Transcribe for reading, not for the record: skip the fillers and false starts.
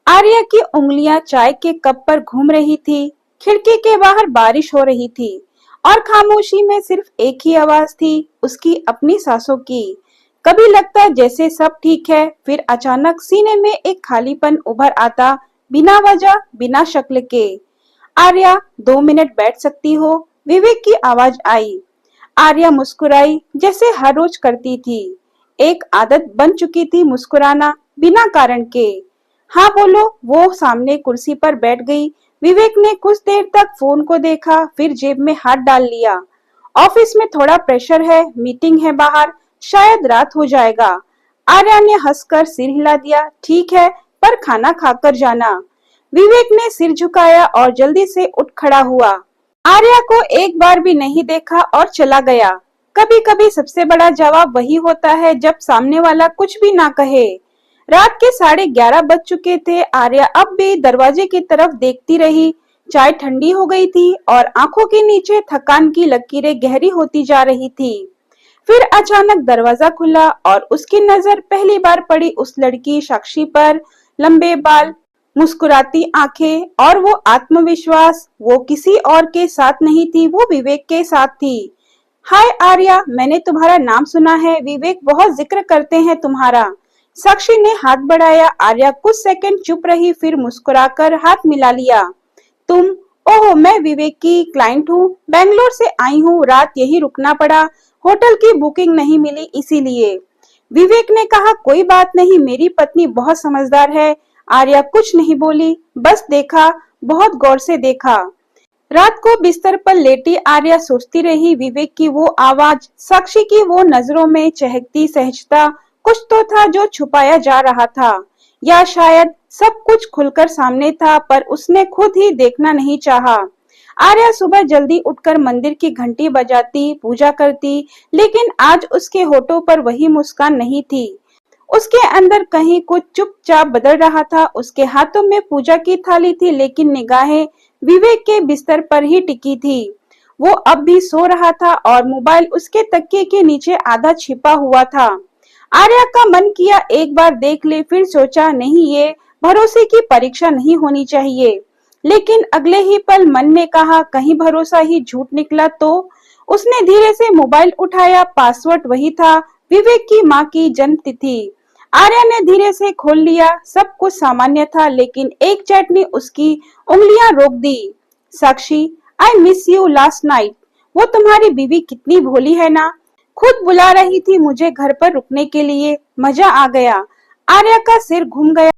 आर्या की उंगलियां चाय के कप पर घूम रही थी। खिड़की के बाहर बारिश हो रही थी और खामोशी में सिर्फ एक ही आवाज थी, उसकी अपनी सांसों की। कभी लगता जैसे सब ठीक है, फिर अचानक सीने में एक खालीपन उभर आता, बिना वजह, बिना शक्ल के। आर्या, 2 मिनट बैठ सकती हो? विवेक की आवाज आई। आर्या मुस्कुराई, जैसे हर रोज करती थी। एक आदत बन चुकी थी मुस्कुराना, बिना कारण के। हाँ बोलो, वो सामने कुर्सी पर बैठ गई। विवेक ने कुछ देर तक फोन को देखा, फिर जेब में हाथ डाल लिया। ऑफिस में थोड़ा प्रेशर है, मीटिंग है बाहर, शायद रात हो जाएगा। आर्या ने हंसकर सिर हिला दिया, ठीक है, पर खाना खाकर जाना। विवेक ने सिर झुकाया और जल्दी से उठ खड़ा हुआ। आर्या को एक बार भी नहीं देखा और चला गया। कभी कभी सबसे बड़ा जवाब वही होता है जब सामने वाला कुछ भी ना कहे। रात के 11:30 बज चुके थे। आर्या अब भी दरवाजे की तरफ देखती रही। चाय ठंडी हो गई थी और आंखों के नीचे थकान की लकीरें गहरी होती जा रही थी। फिर अचानक दरवाजा खुला और उसकी नजर पहली बार पड़ी उस लड़की साक्षी पर। लंबे बाल, मुस्कुराती आंखें और वो आत्मविश्वास। वो किसी और के साथ नहीं थी, वो विवेक के साथ थी। हाय आर्या, मैंने तुम्हारा नाम सुना है, विवेक बहुत जिक्र करते हैं तुम्हारा। साक्षी ने हाथ बढ़ाया। आर्या कुछ सेकंड चुप रही, फिर मुस्कुराकर हाथ मिला लिया। तुम? ओह, मैं विवेक की क्लाइंट हूँ, बेंगलोर से आई हूँ, रात यही रुकना पड़ा, होटल की बुकिंग नहीं मिली इसीलिए। विवेक ने कहा, कोई बात नहीं, मेरी पत्नी बहुत समझदार है। आर्या कुछ नहीं बोली, बस देखा, बहुत गौर से देखा। रात को बिस्तर पर लेटी आर्या सोचती रही, विवेक की वो आवाज, साक्षी की वो नजरों में चहकती सहजता, कुछ तो था जो छुपाया जा रहा था, या शायद सब कुछ खुलकर सामने था पर उसने खुद ही देखना नहीं चाहा। आर्या सुबह जल्दी उठकर मंदिर की घंटी बजाती, पूजा करती, लेकिन आज उसके होठों पर वही मुस्कान नहीं थी। उसके अंदर कहीं कुछ चुपचाप बदल रहा था। उसके हाथों में पूजा की थाली थी, लेकिन निगाहें विवेक के बिस्तर पर ही टिकी थी। वो अब भी सो रहा था और मोबाइल उसके तकिए के नीचे आधा छिपा हुआ था। आर्या का मन किया एक बार देख ले, फिर सोचा नहीं, ये भरोसे की परीक्षा नहीं होनी चाहिए। लेकिन अगले ही पल मन ने कहा, कहीं भरोसा ही झूठ निकला तो। उसने धीरे से मोबाइल उठाया, पासवर्ड वही था, विवेक की माँ की जन्म तिथि। आर्या ने धीरे से खोल लिया। सब कुछ सामान्य था, लेकिन एक चैट ने उसकी उंगलियां रोक दी। Sakshi, I miss you last night. वो तुम्हारी बीवी कितनी भोली है ना, खुद बुला रही थी मुझे घर पर रुकने के लिए, मजा आ गया। आर्या का सिर घूम गया।